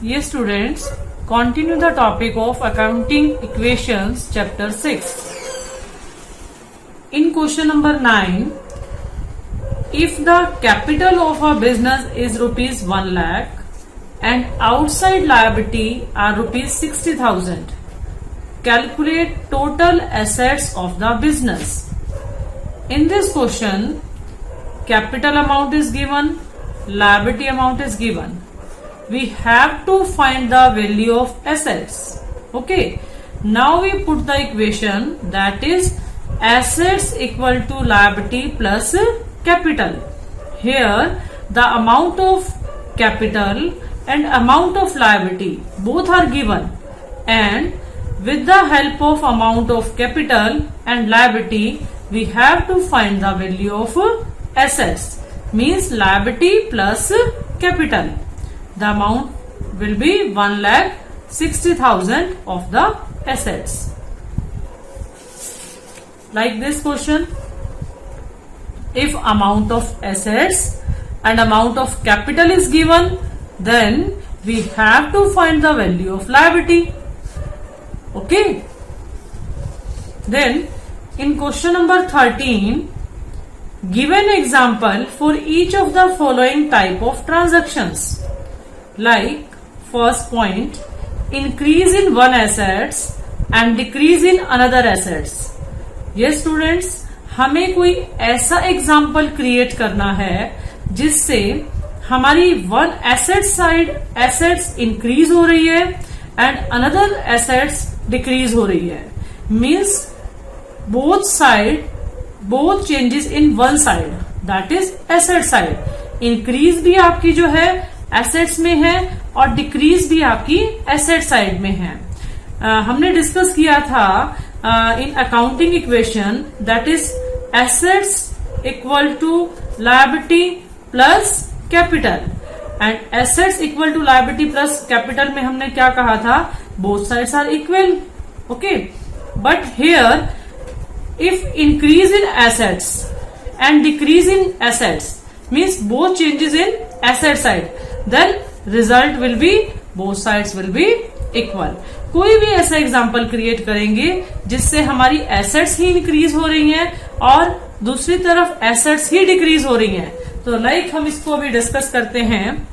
Yes, students, continue the topic of accounting equations, chapter 6. In question number 9, if the capital of a business is rupees 1 lakh and outside liability are rupees 60,000, calculate total assets of the business. In this question, capital amount is given, liability amount is given. We have to find the value of assets. Okay, now we put the equation, that is assets equal to liability plus capital. Here the amount of capital and amount of liability both are given, and with the help of amount of capital and liability we have to find the value of assets, means liability plus capital. The amount will be 1,60,000 of the assets. Like this question, if amount of assets and amount of capital is given, then we have to find the value of liability. Okay. Then in question number 13, give an example for each of the following type of transactions. Like first point, increase in one assets and decrease in another assets. Yes students, हमें कोई ऐसा example create करना है जिससे हमारी one asset side assets increase हो रही है एंड अनदर एसेट्स डिक्रीज हो रही है, means both side both changes in one side, that is asset side. Increase भी आपकी जो है एसेट्स में है और डिक्रीज भी आपकी एसेट साइड में है. हमने डिस्कस किया था in accounting equation, that is assets equal to liability plus capital, and assets equal to liability plus capital में हमने क्या कहा था, both sides are equal. Okay, but here if increase in assets and decrease in assets means both changes in asset side, then result will be both sides will be equal. कोई भी ऐसा example create करेंगे जिससे हमारी assets ही increase हो रही हैं और दूसरी तरफ एसेट्स ही डिक्रीज हो रही हैं. तो लाइक हम इसको अभी डिस्कस करते हैं.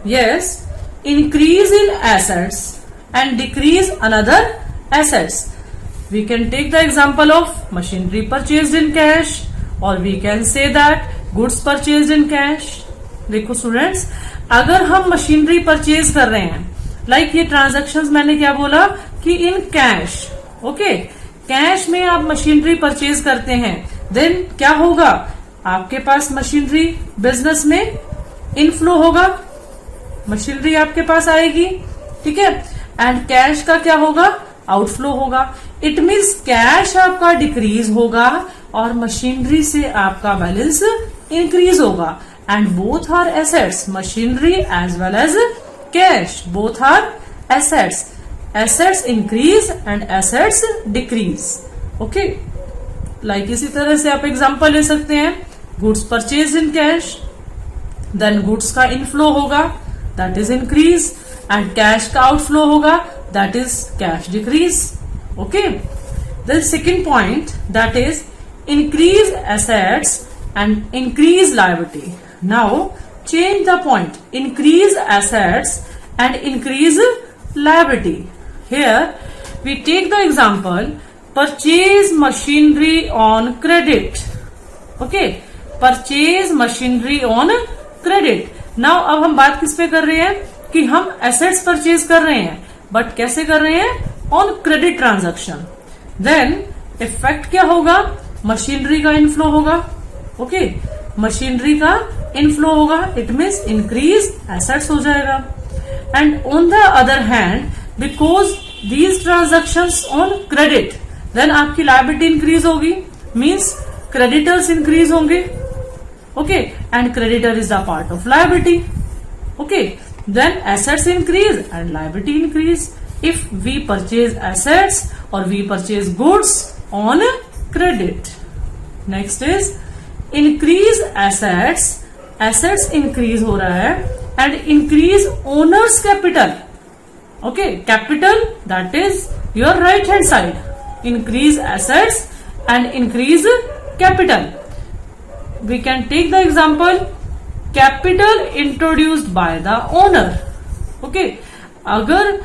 Yes, increase in assets and decrease another assets. We can take the example of machinery purchased in cash, or we can say that goods purchased in cash. देखो स्टूडेंट्स, अगर हम मशीनरी परचेज कर रहे हैं, like ये transactions मैंने क्या बोला कि इन कैश. ओके, कैश में आप मशीनरी परचेज करते हैं, देन क्या होगा, आपके पास मशीनरी बिजनेस में इनफ्लो होगा, मशीनरी आपके पास आएगी, ठीक है, एंड कैश का क्या होगा, आउटफ्लो होगा. इट मीन्स कैश आपका डिक्रीज होगा और मशीनरी से आपका बैलेंस इंक्रीज होगा. And both are assets, machinery as well as cash, both are assets. Assets increase and assets decrease. Okay, like इसी तरह से आप एग्जांपल ले सकते हैं, goods purchase in cash, then goods का इनफ्लो होगा, that is increase, and cash का आउटफ्लो होगा, that is cash decrease. Okay, the second point, that is increase assets and increase liability. Now change the point, increase assets and increase liability. Here we take the example, purchase machinery on credit. Okay, purchase machinery on credit. Now अब हम बात किस पे कर रहे हैं कि हम assets परचेज कर रहे हैं, बट कैसे कर रहे हैं, on credit transaction. Then effect क्या होगा, मशीनरी का इनफ्लो होगा. ओके, मशीनरी का इनफ्लो होगा, इट मीन्स इंक्रीज एसेट्स हो जाएगा. And on the other hand, because these transactions on credit, then आपकी लायबिलिटी इंक्रीज होगी, मीन्स क्रेडिटर्स इंक्रीज होंगे. Okay, and creditor is the part of liability. Okay, then assets increase and liability increase if we purchase assets or we purchase goods on credit. Next is increase assets. assets increase हो रहा है and increase owner's capital. Okay, capital, that is your right hand side. Increase assets and increase capital. We can take the example, capital introduced by the owner. Okay, अगर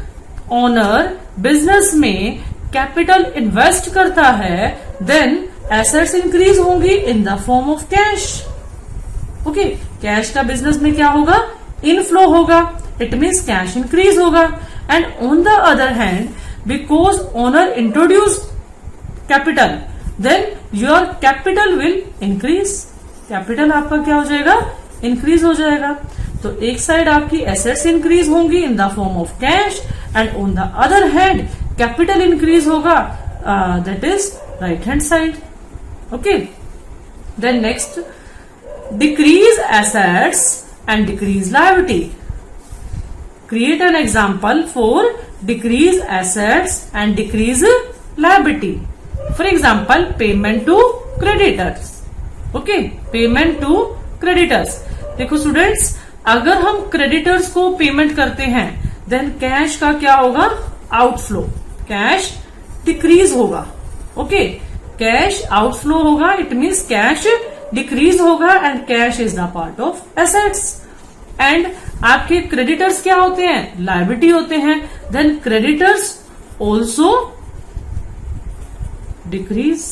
owner business में capital invest करता है, then assets increase होंगी in the form of cash. Okay, cash का business में क्या होगा, inflow होगा, इट मीन्स कैश इंक्रीज होगा. And on the other hand, because owner introduce capital, then your capital will increase. Capital आपका क्या हो जाएगा, इंक्रीज हो जाएगा. तो एक साइड आपकी एसेट्स इंक्रीज होंगी in the form of cash, and on the other hand capital increase होगा, that is right hand side. Okay, then next, decrease assets and decrease liability. Create an example for decrease assets and decrease liability. For example, payment to creditors. Okay, payment to creditors. देखो students, अगर हम creditors को payment करते हैं, then cash का क्या होगा, outflow. Cash decrease होगा. ओके, कैश आउटफ्लो होगा, इट मीन्स कैश डिक्रीज होगा, and cash is the part of assets. And आपके क्रेडिटर्स क्या होते हैं, लायबिलिटी होते हैं. Then creditors also decrease.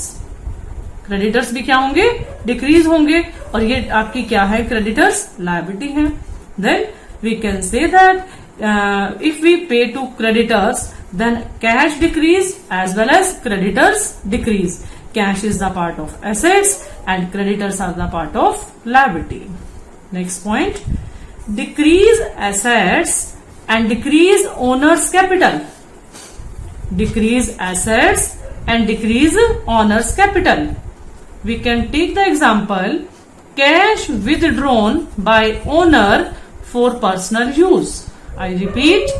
Creditors भी क्या होंगे, डिक्रीज होंगे, और ये आपकी क्या है, क्रेडिटर्स लायबिलिटी है. Then we can say that if we pay to creditors, then cash decrease as well as creditors decrease. Cash is the part of assets and creditors are the part of liability. Next point, decrease assets and decrease owner's capital. Decrease assets and decrease owner's capital. We can take the example, cash withdrawn by owner for personal use. I repeat,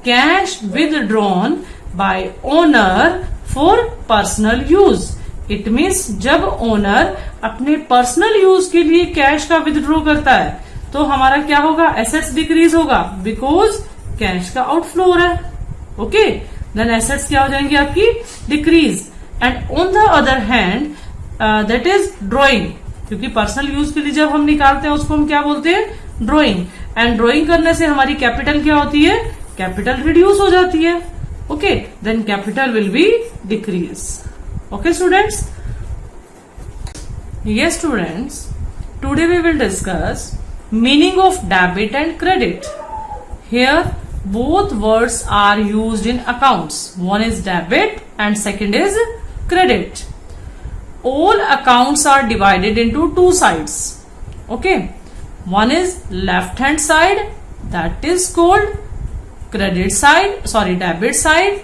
cash withdrawn by owner for personal use. It means जब owner अपने personal use के लिए cash का withdraw करता है, तो हमारा क्या होगा, एसेट्स डिक्रीज होगा, बिकॉज कैश का आउटफ्लो हो रहा है. ओके, देन एसेट्स क्या हो जाएंगी आपकी, decrease. And on the other hand, that is drawing, क्योंकि पर्सनल यूज के लिए जब हम निकालते हैं उसको हम क्या बोलते हैं, ड्रॉइंग. एंड ड्रॉइंग करने से हमारी कैपिटल क्या होती है, कैपिटल रिड्यूस हो जाती है. Okay, then capital will be decrease. Okay students, yes students, today we will discuss meaning of debit and credit. Here both words are used in accounts. One is debit and second is credit. All accounts are divided into two sides. Okay, one is left hand side, that is called credit side, sorry, debit side,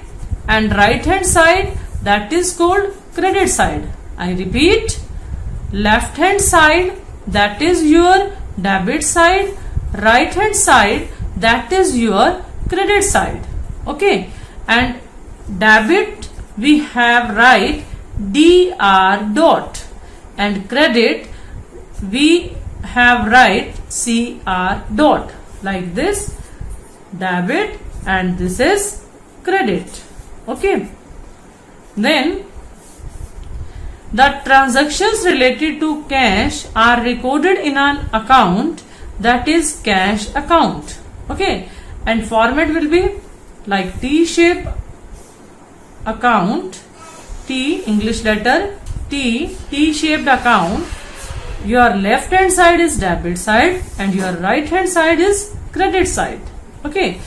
and right hand side, that is called credit side. I repeat, left hand side, that is your debit side, right hand side, that is your credit side. Okay, and debit we have write DR dot, and credit we have write CR dot, like this, debit and this is credit. Okay, then the transactions related to cash are recorded in an account, that is cash account. Okay, and format will be like T-shape account, T English letter T, T-shaped account. Your left hand side is debit side and your right hand side is credit side. Okay,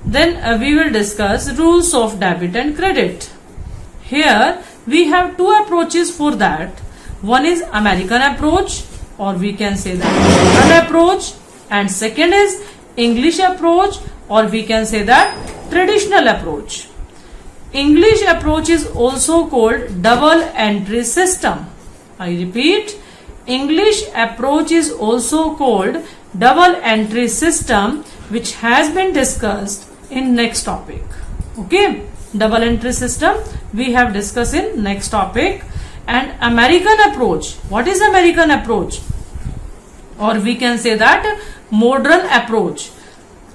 then we will discuss rules of debit and credit. Here we have two approaches for that. One is American approach, or we can say that modern approach, and second is English approach, or we can say that traditional approach. English approach is also called double entry system. I repeat, English approach is also called double entry system, which has been discussed in next topic. Okay, double entry system we have discussed in next topic. And American approach, what is American approach, or we can say that modern approach.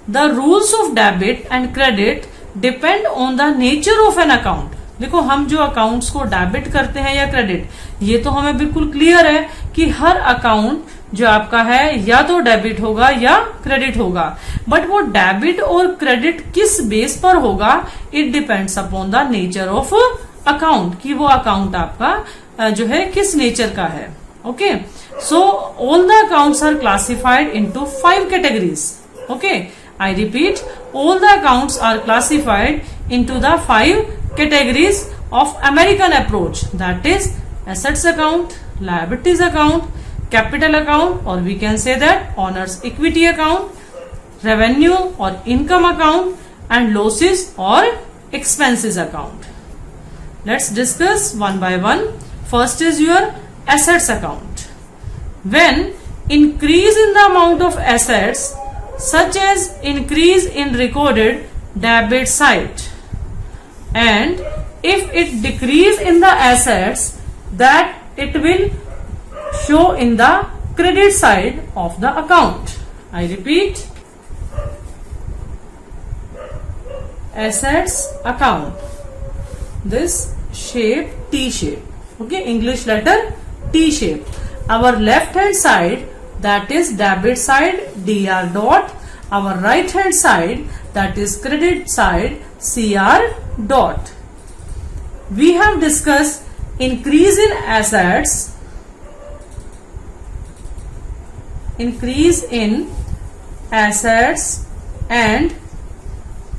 The rules of debit and credit depend on the nature of an account. देखो हम जो accounts को debit करते हैं या credit, ये तो हमें बिल्कुल क्लियर है कि हर अकाउंट जो आपका है या तो डेबिट होगा या क्रेडिट होगा, बट वो डेबिट और क्रेडिट किस बेस पर होगा, it depends upon the nature of account, कि वो अकाउंट आपका जो है किस नेचर का है. Okay, so all the accounts are classified into 5 categories. Okay, I repeat, all the accounts are classified into the 5 categories of American approach, that is assets account, liabilities account, capital account, or we can say that owner's equity account, revenue or income account, and losses or expenses account. Let's discuss one by one. First is your assets account. When increase in the amount of assets such as increase in recorded debit side, and if it decrease in the assets, that it will show in the credit side of the account. I repeat, assets account, this shape T shape. Okay, English letter T shape. Our left hand side, that is debit side, DR dot. Our right hand side, that is credit side, CR dot. We have discussed increase in assets, increase in assets and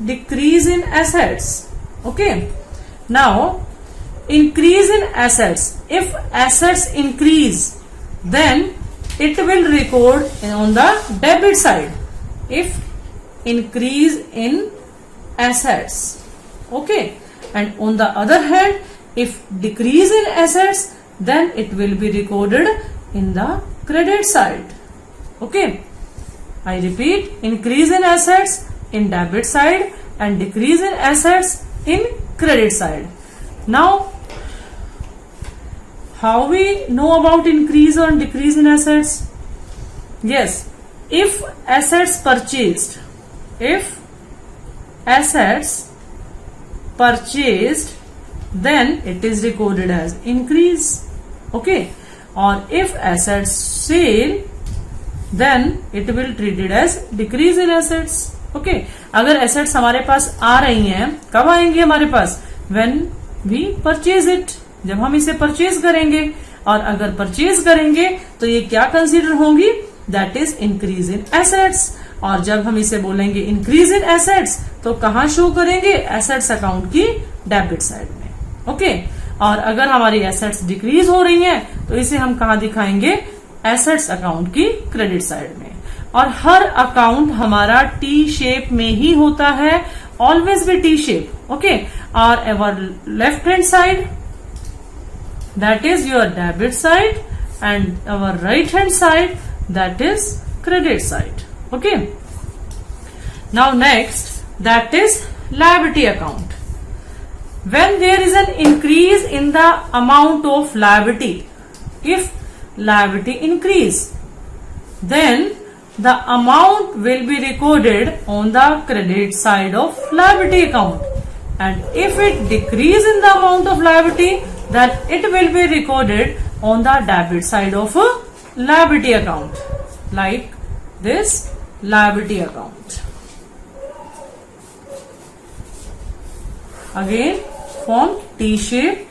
decrease in assets. Okay, now increase in assets, if assets increase, then it will record on the debit side. If increase in assets, okay, and on the other hand, if decrease in assets, then it will be recorded in the credit side. Okay, I repeat, increase in assets in debit side and decrease in assets in credit side. Now, how we know about increase or decrease in assets? Yes, if assets purchased, then it is recorded as increase. Okay, or if assets sale, then it will treated as decrease in assets. Okay, अगर assets हमारे पास आ रही हैं, कब आएंगे हमारे पास? When we purchase it, जब हम इसे परचेज करेंगे. और अगर परचेज करेंगे तो ये क्या कंसीडर होंगी? That is increase in assets. और जब हम इसे बोलेंगे इंक्रीज इन एसेट्स, तो कहाँ शो करेंगे? एसेट्स अकाउंट की डेबिट साइड में. ओके, और अगर हमारी एसेट्स डिक्रीज हो रही हैं, तो इसे हम कहाँ दिखाएंगे? एसेट्स अकाउंट की क्रेडिट साइड में. और हर अकाउंट हमारा टी शेप में ही होता है, always be T shape. Okay, और ever left hand side, that is your debit side, and our right hand side, that is credit side. Okay, now next, that is liability account. When there is an increase in the amount of liability, if liability increase, then the amount will be recorded on the credit side of liability account, and if it decrease in the amount of liability, then it will be recorded on the debit side of a liability account, like this liability account. Again form T shape,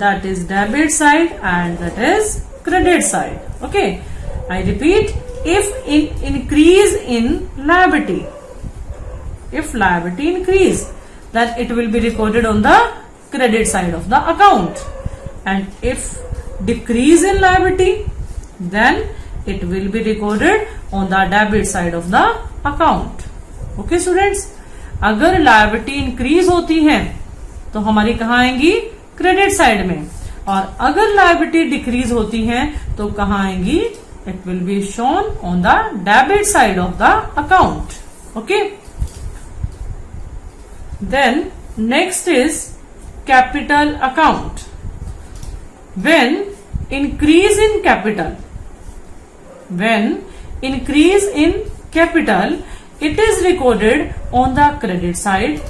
that is debit side and that is credit side. Okay, I repeat, if increase in liability, if liability increase, then it will be recorded on the credit side of the account, and if decrease in liability, then it will be recorded on the debit side of the account. Okay students, अगर liability increase होती है तो हमारी कहाँ आएंगी? Credit side में. और अगर liability decrease होती है तो कहाँ आएंगी? It will be shown on the debit side of the account. Okay, then next is capital account. When increase in capital, when increase in capital, it is recorded on the credit side,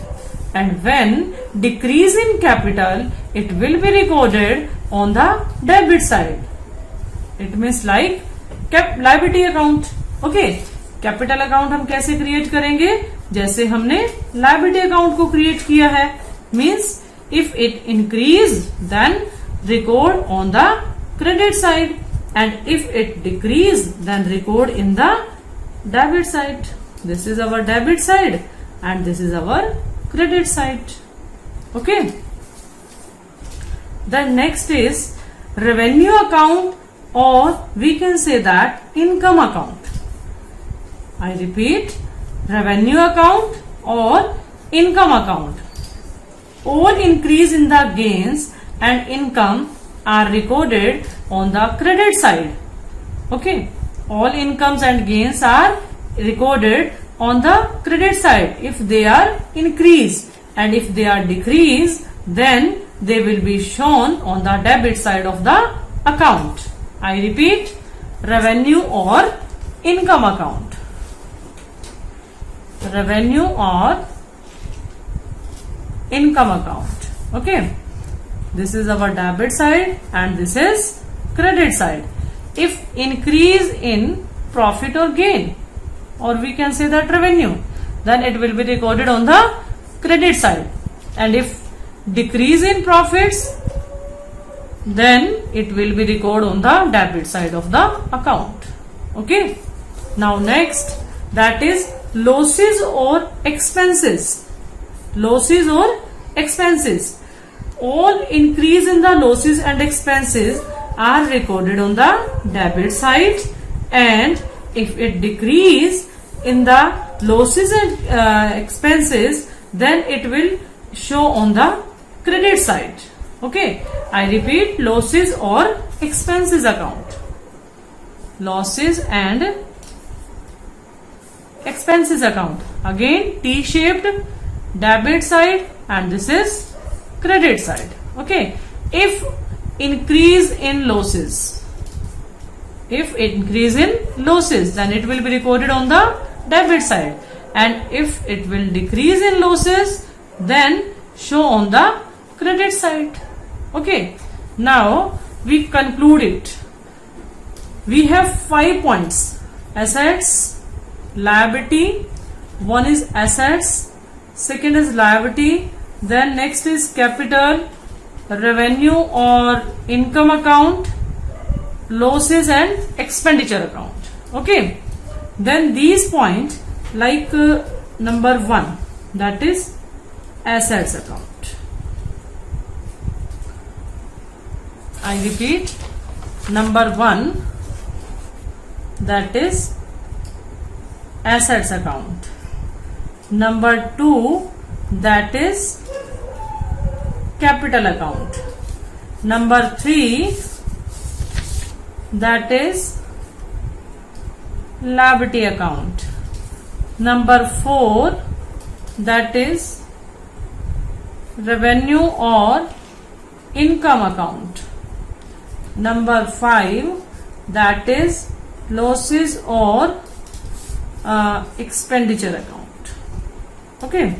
and when decrease in capital, it will be recorded on the debit side. It means like liability account. Okay, capital account हम कैसे create करेंगे, जैसे हमने liability account को create किया है. Means if it increase then record on the credit side, and if it decrease then record in the debit side. This is our debit side and this is our credit side. Okay, then next is revenue account, or we can say that income account. I repeat, revenue account or income account. All increase in the gains and income are recorded on the credit side. Okay, all incomes and gains are recorded on the credit side if they are increased, and if they are decreased then they will be shown on the debit side of the account. I repeat, revenue or income account. Revenue or income account. Okay, this is our debit side and this is credit side. If increase in profit or gain, or we can say that revenue, then it will be recorded on the credit side, and if decrease in profits, then it will be recorded on the debit side of the account. Okay, now next, that is losses or expenses. Losses or expenses. All increase in the losses and expenses are recorded on the debit side, and if it decrease in the losses and expenses, then it will show on the credit side. Okay, I repeat, losses or expenses account. Losses and expenses account. Again, T-shaped debit side and this is credit side. Okay, if increase in losses, if increase in losses, then it will be recorded on the debit side, and if it will decrease in losses, then show on the credit side. Okay, now we conclude it. We have 5 points: assets, liability, one is assets, second is liability, then next is capital, revenue or income account, losses and expenditure account. Okay, then these points, like number 1, that is assets account. I repeat, number 1, that is assets account. Number 2, that is capital account. Number 3, that is liability account. Number 4, that is revenue or income account. Number 5, that is losses or expenditure account. Okay,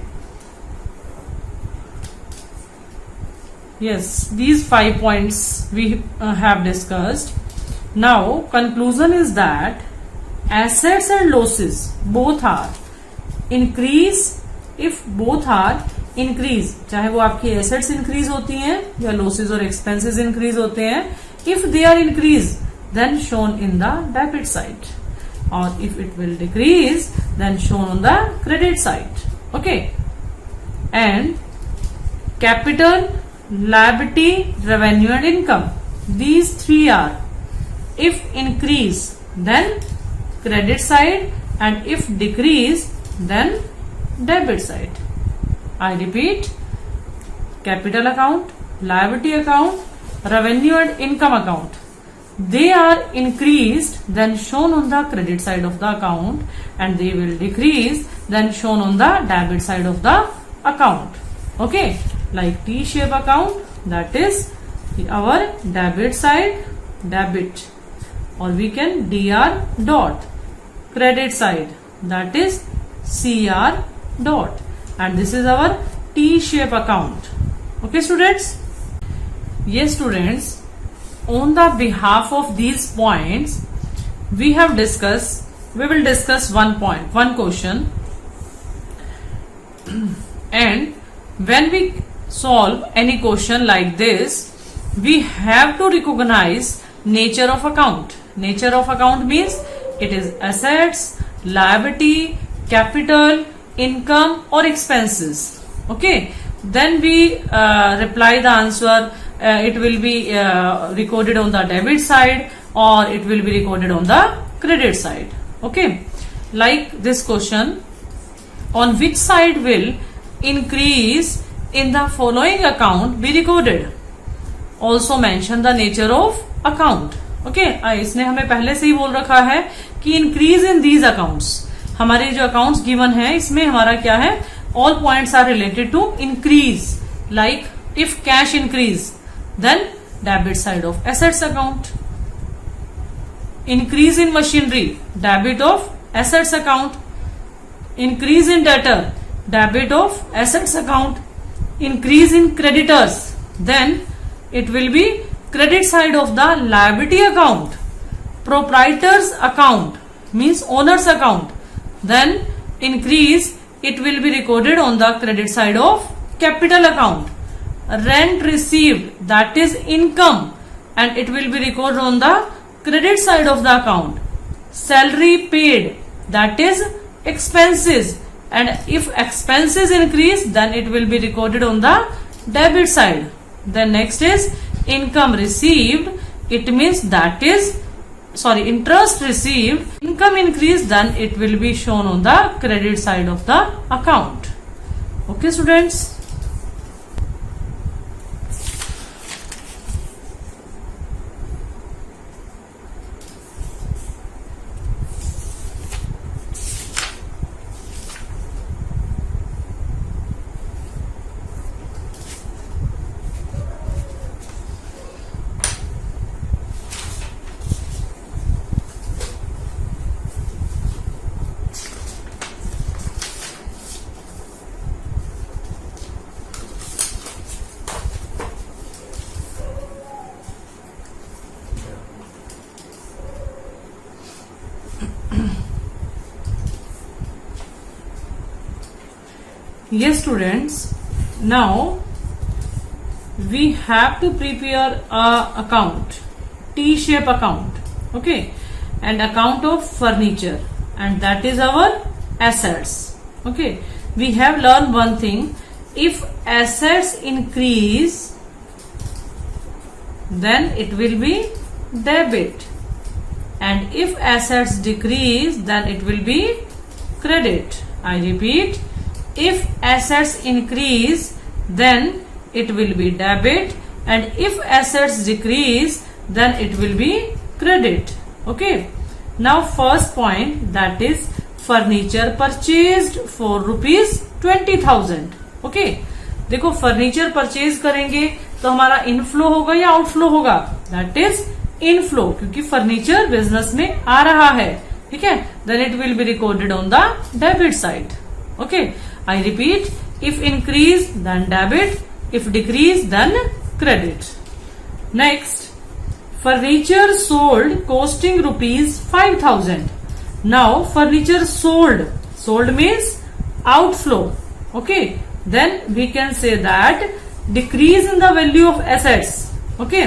yes, these 5 points we have discussed. Now conclusion is that assets and losses both are increase if both are increase, चाहे वो आपकी assets increase होती हैं या losses और expenses increase होते हैं. If they are increased, then shown in the debit side, or if it will decrease, then shown on the credit side. Okay, and capital, liability, revenue and income, these 3 are if increase then credit side, and if decrease then debit side. I repeat, capital account, liability account, revenue and income account, they are increased then shown on the credit side of the account, and they will decrease then shown on the debit side of the account. Okay, like T-shape account, that is our debit side, debit, or we can DR dot, credit side, that is CR dot, and this is our T-shape account. Okay students? Yes students, on the behalf of these points we will discuss one point, one question, and when we solve any question like this, we have to recognize nature of account. Nature of account means it is assets, liability, capital, income or expenses. Okay, then we reply the answer. It will be recorded on the debit side or it will be recorded on the credit side. Okay, like this question, on which side will increase in the following account be recorded? Also mention the nature of account. Okay, इसने हमें पहले से ही बोल रखा है कि increase in these accounts. हमारे जो accounts given है इसमें हमारा क्या है, all points are related to increase. Like if cash increase, then debit side of assets account. Increase in machinery, debit of assets account. Increase in debtor, debit of assets account. Increase in creditors, then it will be credit side of the liability account. Proprietor's account means owner's account, then increase, it will be recorded on the credit side of capital account. Rent received, that is income, and it will be recorded on the credit side of the account. Salary paid, that is expenses, and if expenses increase, then it will be recorded on the debit side. Then next is income received, it means that is interest received. Income increase, then it will be shown on the credit side of the account. Okay students? Yes students, now we have to prepare a account, T-shape account, okay, and account of furniture, and that is our assets. Okay, we have learned one thing, if assets increase, then it will be debit, and if assets decrease, then it will be credit. I repeat, if assets increase, then it will be debit, and if assets decrease, then it will be credit. Okay, now first point, that is furniture purchased for ₹20,000. Okay, देखो furniture purchase करेंगे तो हमारा inflow होगा या outflow होगा? That is inflow, क्योंकि furniture business में आ रहा है. ठीक है, then it will be recorded on the debit side. Okay, I repeat, if increase then debit, if decrease then credit. Next, furniture sold costing ₹5,000. Now furniture sold means outflow. Okay, then we can say that decrease in the value of assets. Okay,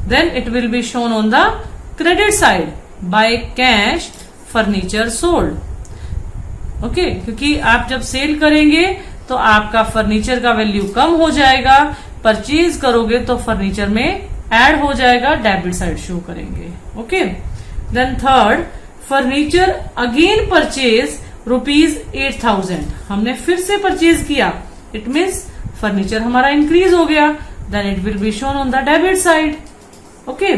then it will be shown on the credit side by cash furniture sold. Okay, क्योंकि आप जब cell करेंगे तो आपका furniture का value कम हो जाएगा, परचेज करोगे तो फर्नीचर में ऐड हो जाएगा, डेबिट साइड शो करेंगे. Okay, then third, furniture again purchase ₹8,000. हमने फिर से परचेज किया, इट मीन्स फर्नीचर हमारा इंक्रीज हो गया, then it will be shown on the debit side. Okay,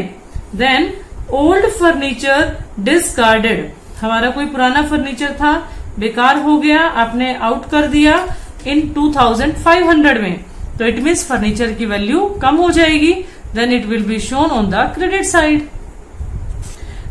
then old furniture discarded, हमारा कोई पुराना फर्नीचर था, बेकार हो गया, आपने आउट कर दिया इन 2500 में, तो इट मीन्स फर्नीचर की वैल्यू कम हो जाएगी, then it will be shown on the credit side.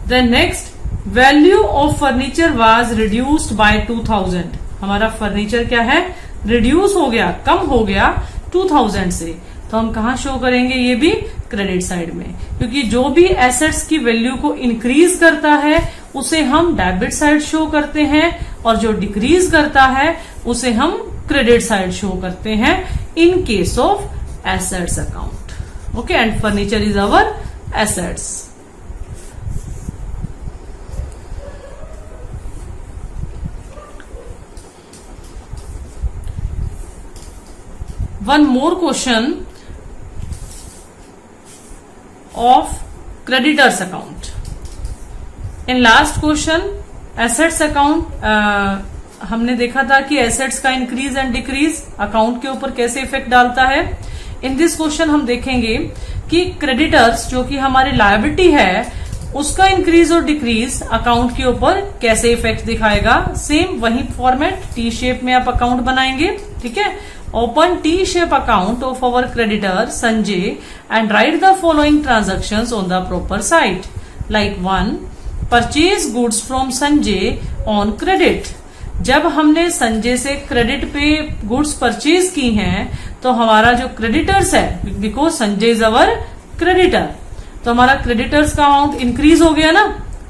Then next, value of furniture was reduced by 2000। हमारा फर्नीचर क्या है, रिड्यूस हो गया, कम हो गया 2000 से। तो हम कहा शो करेंगे, ये भी क्रेडिट साइड में, क्योंकि जो भी एसेट्स की वैल्यू को इंक्रीज करता है उसे हम डेबिट साइड शो करते हैं, और जो डिक्रीज करता है उसे हम क्रेडिट साइड शो करते हैं in case of assets account. Okay, and furniture is our assets. One more question of creditors account. In last question assets account हमने देखा था कि एसेट्स का इंक्रीज एंड डिक्रीज अकाउंट के ऊपर कैसे इफेक्ट डालता है। इन दिस क्वेश्चन हम देखेंगे कि क्रेडिटर्स जो कि हमारी लायबिलिटी है उसका इंक्रीज और डिक्रीज अकाउंट के ऊपर कैसे इफेक्ट दिखाएगा। सेम वही फॉर्मेट, टी शेप में आप अकाउंट बनाएंगे। ठीक है, open T shape account of our creditor Sanjay and right the following transactions on the proper site. Like 1, purchase goods from Sanjay on credit. जब हमने संजय से क्रेडिट पे गुड्स परचेज की हैं तो हमारा जो क्रेडिटर्स है, because Sanjay is our creditor, तो हमारा क्रेडिटर्स का अमाउंट इंक्रीज हो गया ना।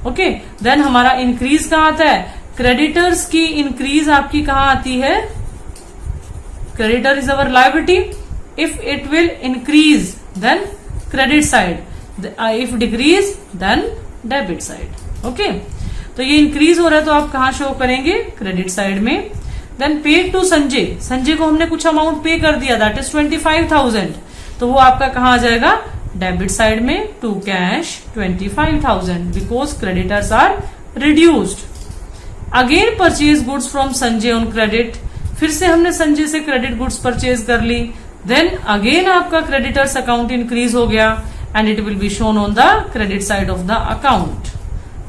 ओके, देन हमारा इंक्रीज कहाँ आता है, क्रेडिटर्स की इंक्रीज आपकी कहाँ आती है, creditor is our liability, if it will increase then credit side, if decrease then debit side. Okay, तो ये इंक्रीज हो रहा है तो आप कहाँ शो करेंगे, क्रेडिट साइड में। Then paid to Sanjay, Sanjay को हमने कुछ अमाउंट पे कर दिया, दैट इज 25,000, तो वो आपका कहाँ आ जाएगा, डेबिट साइड में। To cash 25,000 because creditors are reduced. Again purchase goods from Sanjay on credit, फिर से हमने संजय से क्रेडिट गुड्स परचेज कर ली, देन अगेन आपका क्रेडिटर्स अकाउंट इंक्रीज हो गया and it will be shown on the credit side of the account.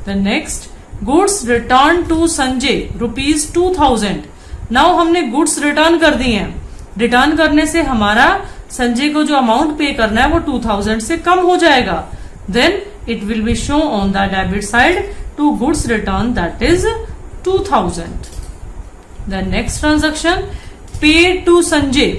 Then next, goods return to Sanjay ₹2,000। Now हमने गुड्स रिटर्न कर दी हैं, रिटर्न करने से हमारा संजय को जो अमाउंट पे करना है वो 2000 से कम हो जाएगा। Then it will be show on the debit side to goods return, that is 2000। Then next transaction, paid to Sanjay,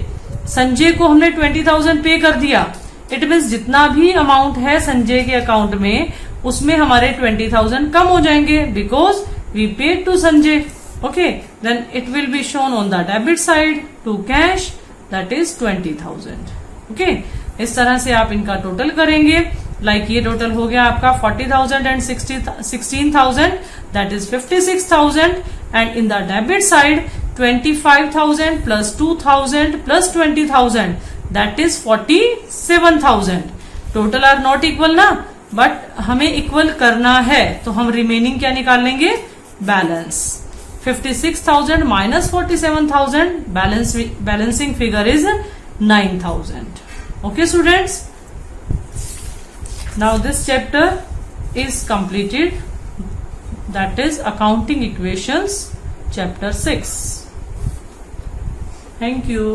Sanjay को हमने 20,000 पे कर दिया, इट मीन्स जितना भी अमाउंट है संजय के अकाउंट में उसमें हमारे 20,000 कम हो जाएंगे because we paid to Sanjay. Okay, then it will be shown on the debit side to cash, that is 20,000। Okay, इस तरह से आप इनका टोटल करेंगे। लाइक ये टोटल हो गया आपका 40,000 and 16,000, that is 56,000, and in the debit side 25,000 plus 2,000 plus 20,000, that is 47,000। Total are not equal ना, बट हमें इक्वल करना है तो हम रिमेनिंग क्या निकाल लेंगे, balance. 56,000 minus 47,000, balancing figure is 9,000. Okay students, now this chapter is completed, that is accounting equations chapter 6. Thank you.